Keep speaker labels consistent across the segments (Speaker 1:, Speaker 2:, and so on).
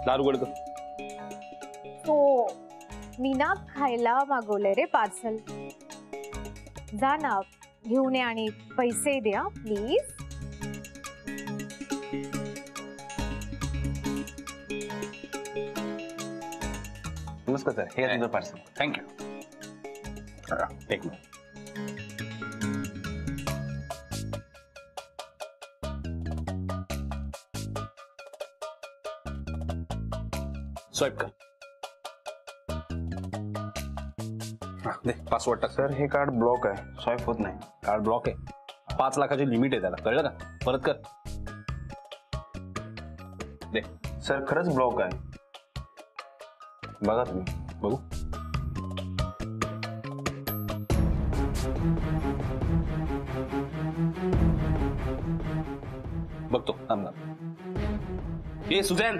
Speaker 1: दारू उघड कर.
Speaker 2: तो मी ना खायला मागवलंय रे पार्सल. जा ना घेऊन ये आणि पैसे द्या प्लीज.
Speaker 3: नमस्कार सर, हे तुमचं पार्सल.
Speaker 1: थँक्यू. एक मिनिट. स्वाईप कर. दे पासवर्ड टाक.
Speaker 3: सर हे कार्ड ब्लॉक आहे, स्वाईप होत नाही.
Speaker 1: कार्ड ब्लॉक आहे. 5 लाखाची लिमिट आहे त्याला, कळलं का? परत कर. दे.
Speaker 3: सर खरंच ब्लॉक आहे, बघा तुम्ही.
Speaker 1: बघू. बघतो थांब. ए सुझॅन,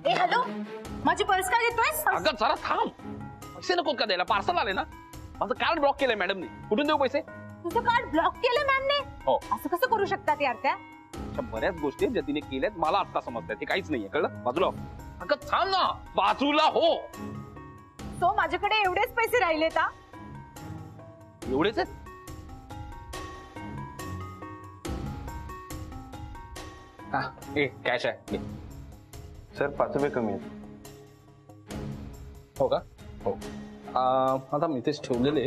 Speaker 2: हॅलो, माझी पर्स का घेतोयस?
Speaker 1: अगं जरा थांब. पैसे नको का द्यायला? पार्सल आले ना. माझं कार्ड ब्लॉक केलंय मॅडमनी. कुठून देऊ पैसे?
Speaker 2: तुझं कार्ड ब्लॉक केलं मॅमने?
Speaker 1: हो.
Speaker 2: असं कसं करू शकतात यार त्या?
Speaker 1: अशा बऱ्याच गोष्टी ज्या तिने केल्यात मला आता समजतात. ते काहीच नाहीये, कळलं? बाजूला हो. अगं थांब ना, बाजूला हो.
Speaker 2: तो माझ्याकडे एवढेच पैसे राहिले का?
Speaker 1: एवढेच आहेत? हा, ए कॅश आहे.
Speaker 3: सर 5 रुपये कमी आहेत.
Speaker 1: हो का? हो. आता मी इथेच ठेवलेले.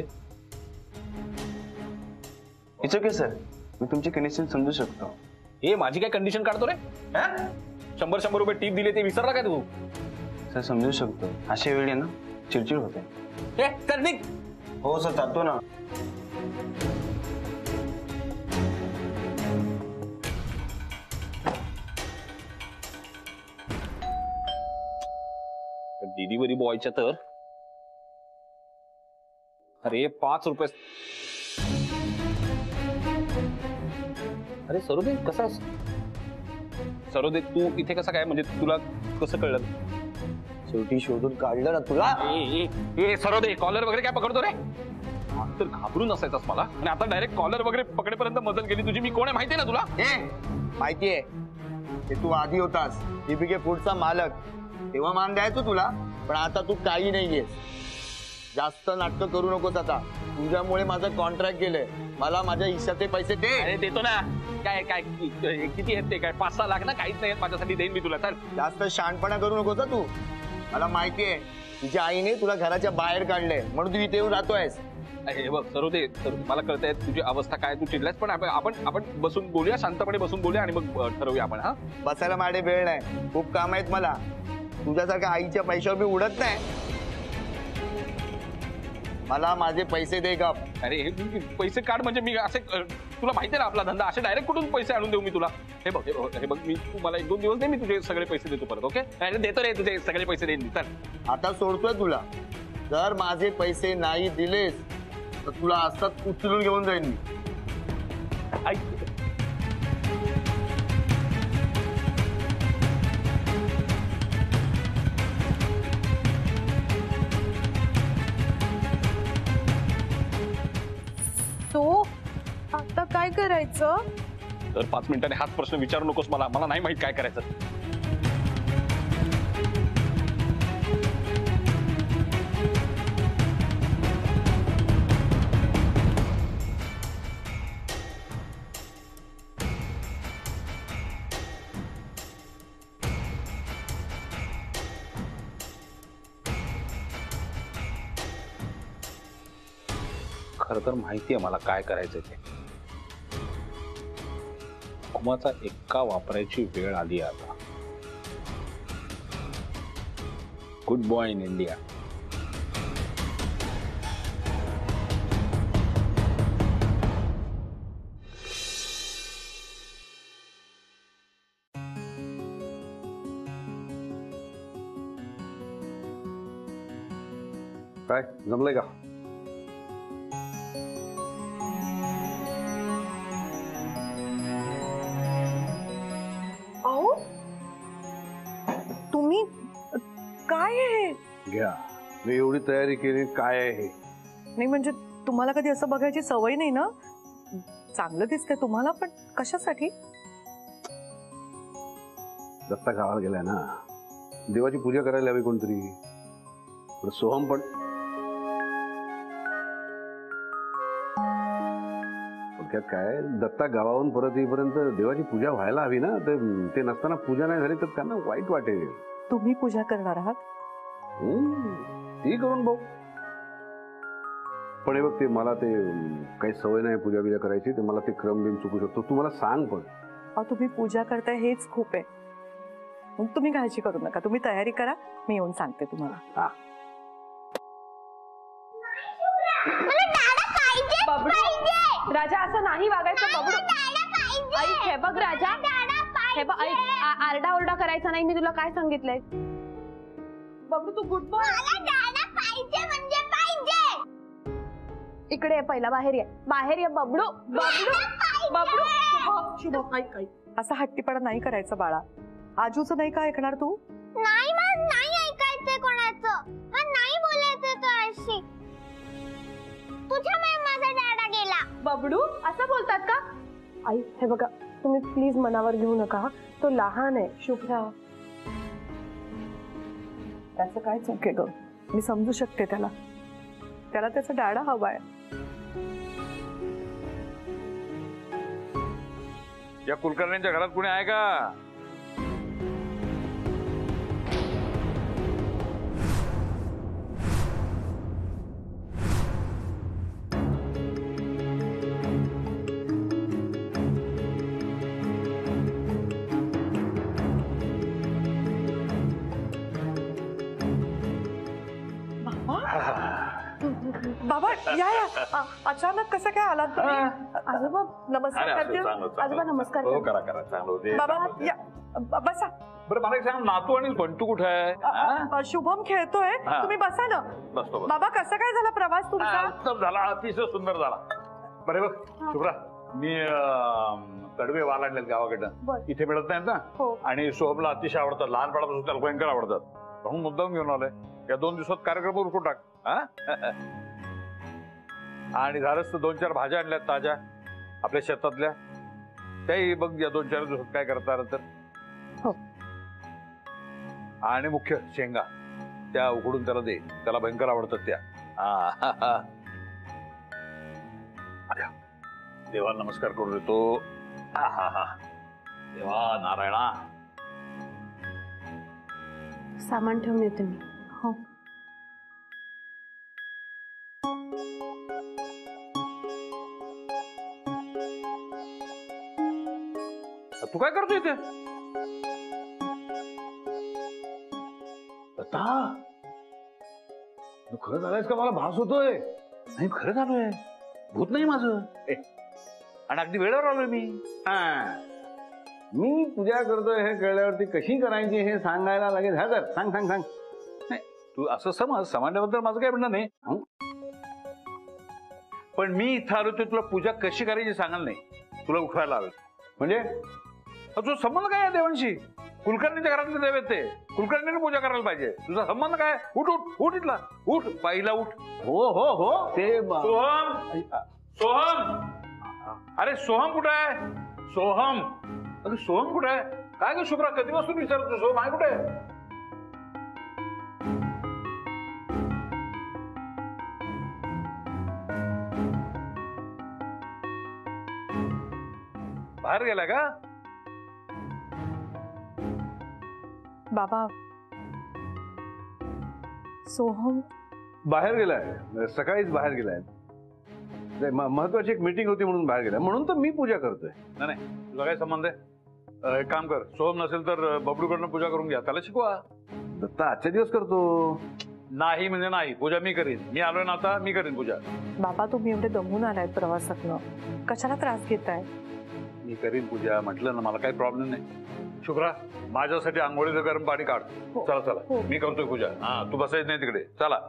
Speaker 3: इट्स ओके सर, मी तुमची कंडिशन समजू शकतो.
Speaker 1: ए माझी काय कंडिशन काढतो रे? 100 रुपये टीप दिले ते विसरला काय तू?
Speaker 3: सर समजू शकतो, अशा वेळी ना चिडचिड होते.
Speaker 1: ए चल निघ.
Speaker 3: हो सर, जातो ना.
Speaker 1: डिलिव्हरी बॉयच्या तर अरे 5 रुपये. अरे सरोदे कसा? सरोदे तू इथे कसा काय? म्हणजे तुला कसं कळलं?
Speaker 4: शेवटी शोधून काढलं ना तुला.
Speaker 1: ए सरोदे, कॉलर वगैरे काय पकडतो रे? तर घाबरून असायचंस मला, आणि आता डायरेक्ट कॉलर वगैरे पकडेपर्यंत मदत केली तुझी. मी कोण आहे माहितीये ना तुला?
Speaker 4: माहितीये ते तू आधी होतास दीपिके फूडचा मालक, तेव्हा मान द्यायचो तुला. पण आता तू काही नाहीयेस. जास्त नाटक करू नकोस आता. तुझ्यामुळे माझं कॉन्ट्रॅक्ट गेलंय. मला माझ्या हिश्श्याचे पैसे दे.
Speaker 1: अरे देतो ना. काय काय किती आहेत ते? काय 5-6 लाख ना? काहीच नाही माझ्यासाठी, देईन मी तुला. चल.
Speaker 4: जास्त शहाणपणा करू नकोस तू. मला माहितीये तुझ्या आईने तुला घराच्या बाहेर काढलंय, म्हणून तू इथे येऊन राहतोयस.
Speaker 1: हे बघ सरोदे, मला कळतंय तुझी अवस्था काय, तू चिडलास. पण आपण बसून बोलूया, शांतपणे बसून बोलूया आणि मग ठरवूया आपण. हा,
Speaker 4: बसायला माझे वेळ नाही, खूप काम आहेत मला. तुझ्यासारख्या आईच्या पैशावर मी उडत नाही. मला माझे पैसे दे गप.
Speaker 1: अरे पैसे काढ म्हणजे मी असे, तुला माहिती आहे ना आपला धंदा, असे डायरेक्ट कुठून पैसे आणून देऊ मी तुला? हे बघ मी, तू मला 1-2 दिवस दे, मी तुझे सगळे पैसे देतो परत. ओके? अरे देतो रे, तुझे सगळे पैसे देईन मी. चल
Speaker 4: आता सोडतोय तुला. जर माझे पैसे नाही दिलेस तर तुला असंच उचलून घेऊन जाईन मी.
Speaker 2: तो आता काय करायचं?
Speaker 1: तर 5 मिनिटांनी हाच प्रश्न विचारू नकोस मला. मला नाही माहित काय करायचं. खरं तर माहिती आहे मला काय करायचं ते. हुकुमाचा एक्का वापरायची वेळ आली आता. Good boy in India. काय जमलंय का?
Speaker 2: अहो
Speaker 5: काय आहे?
Speaker 6: घ्या, मी एवढी तयारी केली, काय आहे हे?
Speaker 5: नाही म्हणजे तुम्हाला कधी असं बघायची सवय नाही ना. चांगलं दिसतंय तुम्हाला, पण कशासाठी?
Speaker 6: दत्ता गावाला गेलाय ना, देवाची पूजा करायला हवी कोणतरी. पण सोहम पण थोडक्यात काय, दत्ता गावाहून परत येईपर्यंत देवाची पूजा व्हायला हवी ना. ते नसताना पूजा नाही झाली तर त्यांना वाईट वाटेल.
Speaker 5: तुम्ही पूजा करणार आहात?
Speaker 6: ती करून बघ. पण हे बघ, ते मला ते काही सवय नाही पूजा बिजा करायची, ते मला ते क्रम बिम चुकू शकतो. तू मला सांग पण.
Speaker 5: अहो तुम्ही पूजा करताय हेच खूप आहे. मग तुम्ही काळजी करू नका, तुम्ही तयारी करा, मी येऊन सांगते तुम्हाला.
Speaker 6: हा,
Speaker 7: राजा असं नाही वागायचं बबडू. ऐक हे बघ राजा, हे बघ ऐक, आरडा ओरडा करायचा नाही. मी तुला काय सांगितलंय बबडू, तू गुड बॉय. इकडे ये, पहिला बाहेर ये, बाहेर ये बबडू. बबडू बबडू
Speaker 5: शुभम ऐक ऐक, असा हट्टीपणा नाही करायचा बाळा. आजूचं नाही का ऐकणार तू?
Speaker 8: नाही मग नाही ऐकायचंय कोणाचं, मग नाही बोलायचं तुझ्याशी. तुझ्यामुळे माझा दादा गेला.
Speaker 7: बबडू असं बोलतात का? आई हे बघा, तुम्ही प्लीज मनावर घेऊ नका. तो लहान आहे. शुभ्रा,
Speaker 5: त्याचं काय चूक आहे ग? मी समजू शकते त्याला त्याचा डॅडा हवाय.
Speaker 1: या कुलकर्ण्यांच्या घरात कुणी आहे का?
Speaker 5: बाबा या या, अचानक कसं काय आलात तुम्ही? आजोबा नमस्कार करते.
Speaker 7: आजोबा नमस्कार.
Speaker 1: हो, करा करा, चांगलं होते.
Speaker 5: बाबा या, बसा.
Speaker 1: बरं मला एक सांग, नातू आणि बंटू कुठे आहे?
Speaker 5: शुभम खेळतोय,
Speaker 1: हा.
Speaker 5: तुम्ही बसा ना.
Speaker 1: बसतो.
Speaker 5: बाबा कसं काय झाला प्रवास तुमचा?
Speaker 1: उत्तम झाला, अतिशय सुंदर झाला. बरे बघ शुभ्रा, मी कडवे वाल आणलेत गावाकडनं, इथे मिळत नाहीत ना. आणि सोहमला अतिशय आवडतात, लहानपणापासून त्याला भयंकर आवडतात, म्हणून मुद्दाम घेऊन आलोय. या 2 दिवसात कार्यक्रम उरकून टाक. आणि झालंच तर 2-4 भाज्या आणल्यात ताज्या आपल्या शेतातल्या, त्याही बघ या 2-4 दिवसात काय करता आलं तर.
Speaker 5: हो.
Speaker 1: आणि मुख्य शेंगा त्या उकडून त्याला दे, त्याला भयंकर आवडतात त्या. देवाला नमस्कार करून देतो. देवा नारायणा.
Speaker 7: सामान ठेवून येते मी.
Speaker 5: हो.
Speaker 1: तू काय करतो इथे? तू खरंच आलायस का? मला भास होतोय. नाही खरंच आलोय, भूत नाही माझं. आणि अगदी वेळेवर आलोय मी.
Speaker 3: मी पूजा करतोय हे कळल्यावरती कशी करायची हे सांगायला लागेल. हा तर सांग सांग सांग.
Speaker 1: नाही तू असं समज, समाजाबद्दल माझं काय म्हणणं नाही, पण मी इथं आलो तर तुला पूजा कशी करायची सांगाल नाही, तुला उठवायला हवे.
Speaker 3: म्हणजे
Speaker 1: तुझा संबंध काय आहे देवांशी? कुलकर्णीच्या घरातले देव आहेत ते, कुलकर्णीने पूजा करायला पाहिजे. तुझा संबंध काय? उठ उठ उठ, इथला उठ, पहिला उठ.
Speaker 3: हो हो हो, ते
Speaker 1: सोहम, सोहम, अरे सोहम कुठे आहे? सोहम, अरे सोहम कुठे आहे? काय ग शुभ्रा, कधीपासून विचारतो सोहम आहे कुठे? बाहेर गेला का?
Speaker 5: बाबा सोहम
Speaker 6: बाहेर गेलाय, सकाळीच बाहेर गेलाय. महत्वाची एक मीटिंग होती म्हणून बाहेर गेलाय, म्हणून तर मी पूजा करतोय.
Speaker 1: नाही तुझा काय संबंध आहे? एक काम कर, सोहम नसेल तर बबडूकडनं पूजा करून घ्या, त्याला शिकवा.
Speaker 6: दत्ता आजच्या दिवस करतो.
Speaker 1: नाही म्हणजे नाही, पूजा मी करीन. मी आलोय ना आता, मी करीन पूजा.
Speaker 5: बाबा तुम्ही एवढे दमून आलाय प्रवासातनं, कशाला त्रास घेताय?
Speaker 1: मी करीन पूजा, म्हटलं ना, मला काही प्रॉब्लेम नाही. शुभ्रा, माझ्यासाठी आंघोळीचं गरम पाणी काढ. चला चला, मी करतोय पूजा. हा, तू बसायच नाही तिकडे, चला.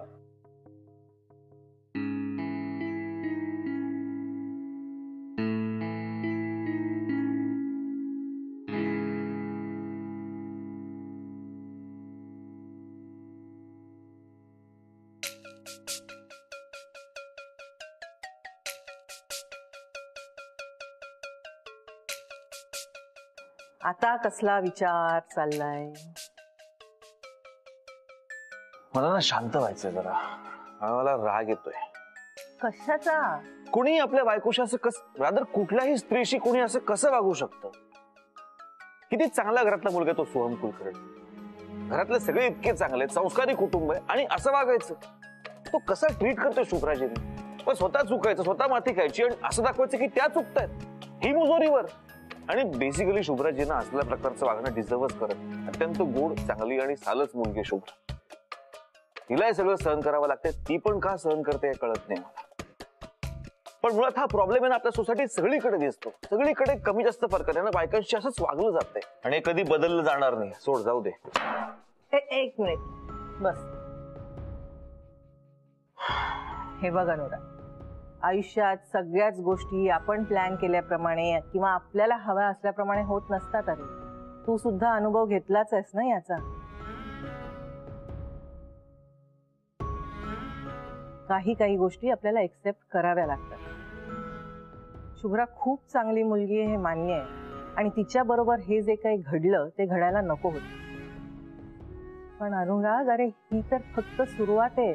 Speaker 5: आता कसला विचार चाललाय?
Speaker 9: मला ना शांत व्हायचंय जरा. मला राग येतोय.
Speaker 5: कशाचा?
Speaker 9: कुणी आपल्या बायकोशी असं रादर कुठल्याही स्त्रीशी कुणी असं कसं वागू शकतं? किती चांगला घरातला मुलगा तो सोहम कुलकर्णी. घरातले सगळे इतके चांगले संस्कारी कुटुंब आहे आणि असं वागायचं. तो कसा ट्रीट करतोय शुभ्राजीने. पण स्वतः चुकायचं, स्वतः माती खायची आणि असं दाखवायचं की त्या चुकतायत ही मुजोरीवर. आणि बेसिकली शुभ्राजीनं असल्या प्रकारचं वागणं डिझर्वच करत. अत्यंत गोड, चांगली आणि सालच मुलगी शुभ्रा. तिला हे सगळं सहन करावं लागतंय. ती पण का सहन करते हे कळत नाही मला. पण मुळात हा प्रॉब्लेम आहे ना आपल्या सोसायटीत सगळीकडे दिसतो. सगळीकडे कमी जास्त फरक आहे ना. बायकांशी असंच वागलं जातंय आणि कधी बदललं जाणार नाही. सोड, जाऊ दे.
Speaker 5: एक मिनिट बस. हे बघ अनुराग, आयुष्यात सगळ्याच गोष्टी आपण प्लॅन केल्याप्रमाणे किंवा आपल्याला हव्या असल्याप्रमाणे होत नसतात. अरे तू सुद्धा अनुभव घेतलाच आहेस ना याचा. काही गोष्टी आपल्याला एक्सेप्ट कराव्या लागतात. शुभ्रा खूप चांगली मुलगी आहे हे मान्य आहे आणि तिच्या बरोबर हे जे काही घडलं ते घडायला नको होतं. पण अनुराग, अरे ही तर फक्त सुरुवात आहे.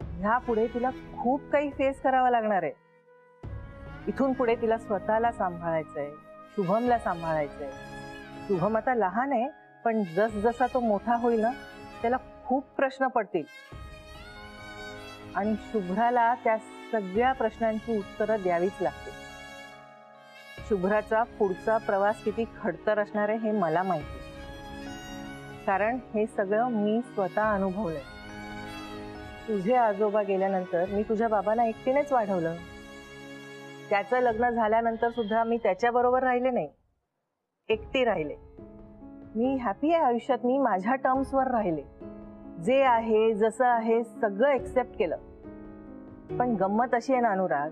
Speaker 5: ह्या पुढे तिला खूप काही फेस करावं लागणार आहे. इथून पुढे तिला स्वतःला सांभाळायचंय, शुभमला सांभाळायचंय. शुभम आता लहान आहे पण जसा तो मोठा होईल ना त्याला खूप प्रश्न पडतील आणि शुभ्राला त्या सगळ्या प्रश्नांची उत्तरं द्यावीच लागतील. शुभ्राचा पुढचा प्रवास किती खडतर असणार आहे हे मला माहिती, कारण हे सगळं मी स्वतः अनुभवलंय. तुझे आजोबा गेल्यानंतर मी तुझ्या बाबांना एकटीनेच वाढवलं. त्याचं लग्न झाल्यानंतर सुद्धा मी त्याच्याबरोबर राहिले नाही, एकटी राहिले. मी हॅपी आहे आयुष्यात. मी माझ्या टर्म्सवर राहिले. जे आहे जसं आहे सगळं एक्सेप्ट केलं. पण गंमत अशी आहे ना अनुराग,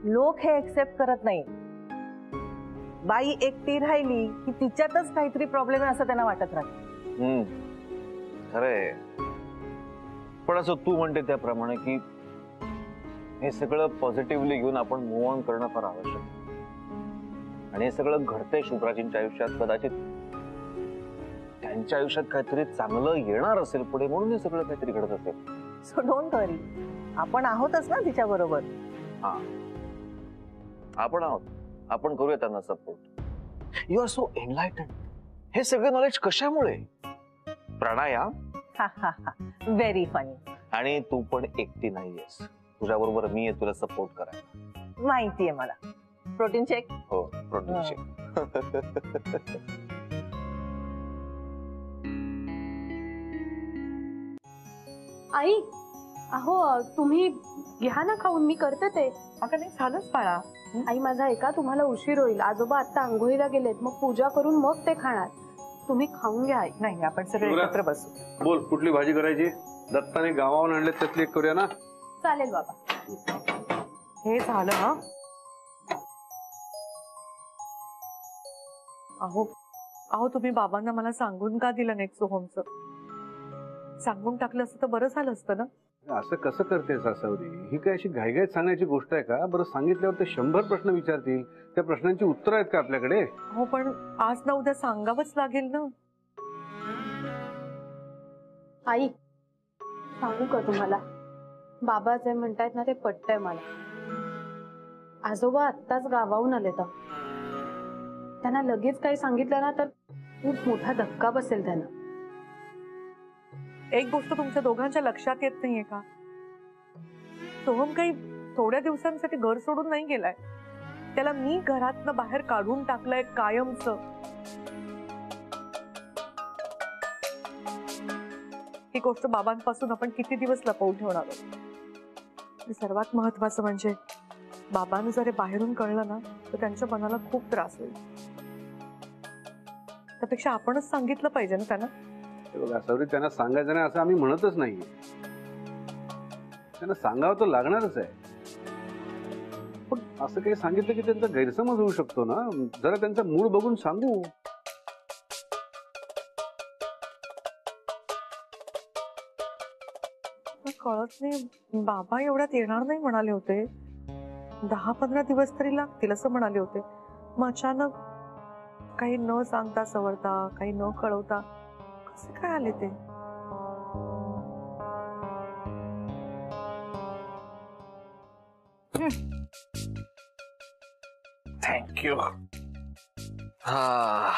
Speaker 5: लोक हे एक्सेप्ट करत नाही. बाई एकटी राहिली की तिच्यातच काहीतरी प्रॉब्लेम आहे असं त्यांना वाटत राहतं.
Speaker 9: खरंय. पण असं तू म्हणते त्याप्रमाणे की हे सगळं पॉझिटिव्हली घेऊन आपण मूव्ह ऑन करणं फार आवश्यक आहे. आणि हे सगळं घडतंय शुभ्राजींच्या आयुष्यात. कदाचित त्यांच्या आयुष्यात काहीतरी चांगलं येणार असेल पुढे म्हणून हे सगळं काहीतरी घडत असेल.
Speaker 5: सो डोंट वरी, आपण आहोतच ना तिच्या बरोबर.
Speaker 9: हा, आपण आहोत. आपण करूया त्यांना support. You are so enlighten. हे सगळं नॉलेज कशामुळे? प्राणायाम.
Speaker 5: Very funny.
Speaker 9: आणि तू पण एकटी नाहीयेस. तुझ्या बरोबर मी आहे तुला सपोर्ट करायला.
Speaker 5: माहितीये मला. प्रोटीन शेक.
Speaker 9: हो, प्रोटीन शेक.
Speaker 7: आई, अहो तुम्ही घ्या ना खाऊन. मी करते ते.
Speaker 5: अगं नाही झालंच बाळा.
Speaker 7: आई माझा ऐका, तुम्हाला उशीर होईल. आजोबा आता आंघोळीला गेलेत, मग पूजा करून मग ते खाणार. तुम्ही खाऊन घ्या.
Speaker 5: नाही, आपण सगळे एकत्र बसू.
Speaker 6: बोल, कुठली भाजी करायची? दत्ताने गावाहून आणले त्यातली एक करूया ना.
Speaker 7: चालेल बाबा.
Speaker 5: हे झालं हा. अहो तुम्ही बाबांना मला सांगून का दिलं नाही सोहमचं? सांगून टाकलं असतं तर बरं झालं असतं ना.
Speaker 6: असं कसं करते सासावरी? ही काय अशी घाईघाईत सांगण्याची गोष्ट आहे का? बरं, सांगितल्यावर ते 100 प्रश्न विचारतील. त्या प्रश्नांची उत्तर आहेत का आपल्याकडे?
Speaker 5: हो, पण आज ना उद्या सांगावंच लागेल ना.
Speaker 7: आई, सांगू का तुम्हाला? बाबा जे म्हणतायत ना ते पटतंय मला. आजोबा आत्ताच गावाहून आले तर त्यांना लगेच काही सांगितलं ना तर खूप मोठा धक्का बसेल त्यांना.
Speaker 5: एक गोष्ट तुमच्या दोघांच्या लक्षात येत नाहीये का? सोहम काही थोड्या दिवसांसाठी घर सोडून नाही गेलाय. त्याला मी घरातनं बाहेर काढून टाकलंय कायमचं. ही गोष्ट बाबांपासून आपण किती दिवस लपवून ठेवणार आहोत? सर्वात महत्वाचं म्हणजे बाबांना जर बाहेरून कळलं ना तर त्यांच्या मनाला खूप त्रास होईल. त्यापेक्षा आपणच सांगितलं पाहिजे ना त्यांना.
Speaker 6: सावरी, त्यांना सांगायचं नाही असं आम्ही म्हणतच नाहीये. त्यांना सांगावं तर लागणारच आहे. पण असं काही सांगितलं की त्यांचा गैरसमज होऊ शकतो ना. जरा त्यांचा मूड बघून सांगू.
Speaker 5: कळत नाही, बाबा एवढ्यात येणार नाही म्हणाले होते. 10-15 दिवस तरी लागतील असं म्हणाले होते. मग अचानक काही न सांगता सवरता, काही न कळवता कसे काय आले ते?
Speaker 9: थँक्यू. हा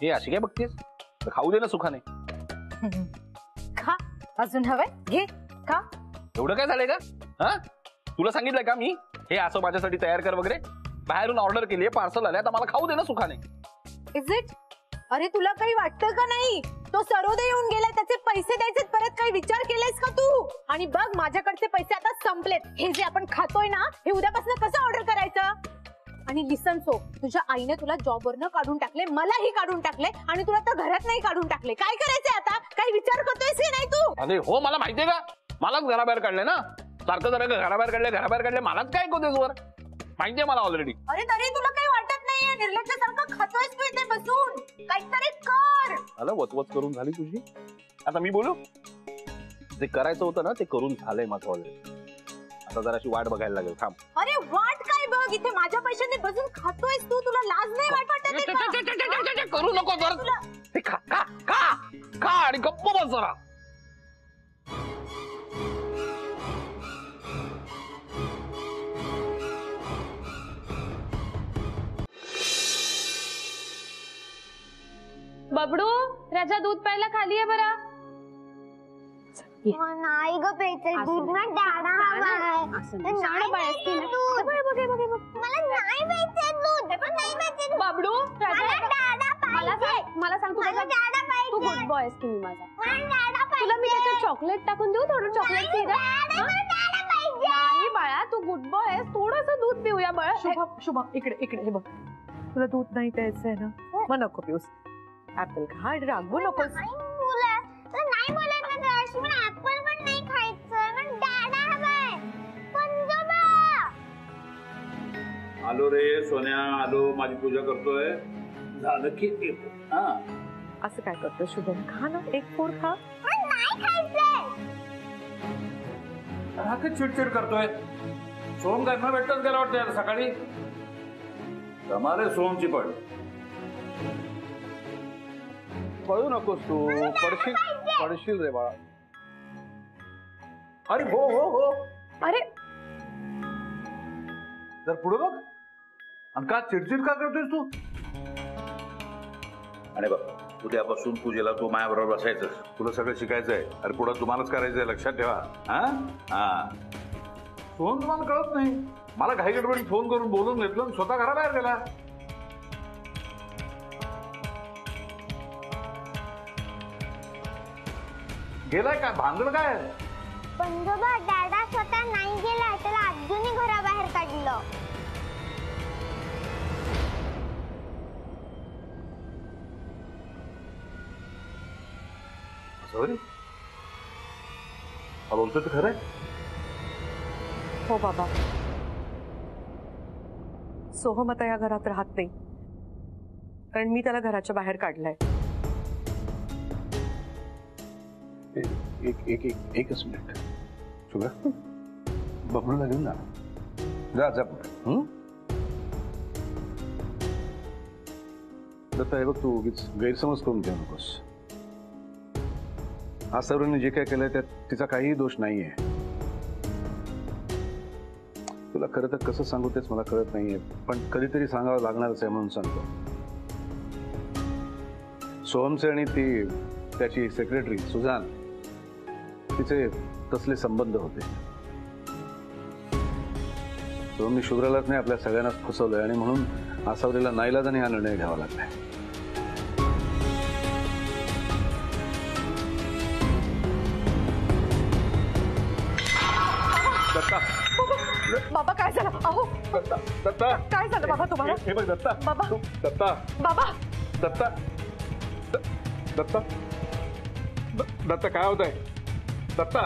Speaker 9: हे अशी काय बघतेस? खाऊ दे ना सुखाने.
Speaker 2: खा, अजून हवंय? घे खा.
Speaker 9: एवढं काय झालंय का? हा, तुला सांगितलंय का मी हे असं माझ्यासाठी तयार कर वगैरे? बाहेरून ऑर्डर केली, पार्सल आले, आता मला खाऊ दे ना सुखाने.
Speaker 2: Is it? अरे तुला काही वाटतं का नाही? तो सरोदे येऊन गेलाय, त्याचे पैसे द्यायचे, परत काही विचार केलायस का तू? आणि बघ, माझ्याकडचे पैसे आता संपलेत. हे जे आपण खातोय ना, हे उद्यापासून कसं ऑर्डर करायचं? आणि लिसन सो, तुझ्या आईने तुला जॉबवरनं काढून टाकले, मलाही काढून टाकले, आणि तुला तर घरात नाही काढून टाकले. काय करायचंय आता? काही विचार करतोयस की नाही तू?
Speaker 9: अरे हो, मला माहितीये का, मलाच घराबाहेर काढले ना. सारखं जरा घराबाहेर काढले, मलाच काय ऐकवतेस वर? माहितीये मला ऑलरेडी.
Speaker 2: अरे तरी तुला काही वाटत नाहीये? निर्लज्जासारखं खातोयस तू इथे बसून. काहीतरी कर.
Speaker 9: आला वचवच करून झाली तुझी. आता मी बोलू? जे करायचं होतं ना ते करून झालंय माझं ऑलरेडी. आता जराशी वाट बघायला लागेल. थांब.
Speaker 2: अरे वाट काय बघ, इथे माझ्या पैशाने बसून खातोयस तू. तुला लाज नाही वाटत?
Speaker 9: करू नको बरं. खा खा खा खा आणि गप्प बस जरा.
Speaker 7: बबडू, राजा दूध प्यायला खाली आहे बरा.
Speaker 8: नाही ग प्यायचंय दूध ना, दादा हवाय. नाही प्यायचंय दूध. मला नाही प्यायचंय दूध. नाही प्यायचंय दूध.
Speaker 7: बबडू,
Speaker 8: मला दादा पाहिजे.
Speaker 7: मला सांग,
Speaker 8: मला दादा पाहिजे.
Speaker 7: तू गुड बॉय आहेस की मी माझा?
Speaker 8: मला दादा पाहिजे.
Speaker 7: तुला मी त्याच्यात चॉकलेट टाकून देऊ? थोडं चॉकलेट पी ना. नाही बाळा, तू गुड बॉय आहेस, थोडंसं दूध पिऊया बाळा.
Speaker 5: शुभम, इकडे इकडे हे बघ. तुला दूध नाही प्यायचंय ना, मग नको पिऊस. ऍपल खा आणि रागवू नकोस.
Speaker 8: नाही बोलत ना जराशी, पण ऍपल पण नाही खायचं. मला दादा हवाय. पंजोबा.
Speaker 1: आलो रे सोन्या, आलो. माझी पूजा करतोय. झालं की येतो. हा,
Speaker 5: असं काय करतोय शुभम? खा ना, एक फोड खा.
Speaker 8: पण नाही खायचंय.
Speaker 1: हा की चिडचिड करतोय. सोम काय भेटतच गेला वाटतं याला सकाळी. कमाल सोमची पण.
Speaker 6: पळू नकोस तू, पडशील रे बाळा.
Speaker 1: अरे हो हो हो,
Speaker 7: अरे
Speaker 1: जर पुढे बघ. आणि का चिडचिड का करतोयस तू? आणि बघ, उद्यापासून पूजेला तू माझ्याबरोबर बसायचं. तुला सगळं शिकायचंय. अरे पुढे तुम्हालाच करायचंय, लक्षात ठेवा. हा हा, फोन तुम्हाला कळत नाही. मला घाई गडबडीत फोन करून बोलून घेतलं, स्वतः घराबाहेर गेला. गेलाय काय? भांगड काय?
Speaker 8: पंजोबा, दादा स्वतः नाही गेला, त्याला अजूनही घराबाहेर काढलं.
Speaker 1: सॉरी, हा बोलतोय तर खरंय.
Speaker 5: हो बाबा, सोहम आता या घरात राहत नाही, कारण मी त्याला घराच्या बाहेर काढलंय.
Speaker 6: एकच मिनिट शुभ्रा, बबलूला घेऊन जा जा पुढे. दत्ता, हे बघ, तू उगीच गैरसमज करून घेऊ नकोस. आज सौरवने जे काय केलंय त्यात तिचा काहीही दोष नाहीये. तुला खरं तर कसं सांगू तेच मला कळत नाहीये, पण कधीतरी सांगावं लागणारच आहे म्हणून सांगतो. सोहमचे आणि ती त्याची सेक्रेटरी सुजान, तिचे तसले संबंध होते. सोहमने शुभ्रालाच नाही, आपल्या सगळ्यांनाच फसवलंय, आणि म्हणून आसावरीला नाईलाजाने हा निर्णय घ्यावा लागलाय.
Speaker 1: दत्ता,
Speaker 5: बाबा काय झालं? अहो
Speaker 1: दत्ता, दत्ता,
Speaker 5: काय झालं बाबा तुम्हाला?
Speaker 1: हे बघ दत्ता.
Speaker 5: बाबा,
Speaker 1: दत्ता,
Speaker 5: बाबा,
Speaker 1: दत्ता, दत्ता, दत्ता काय होत आहे? दत्ता,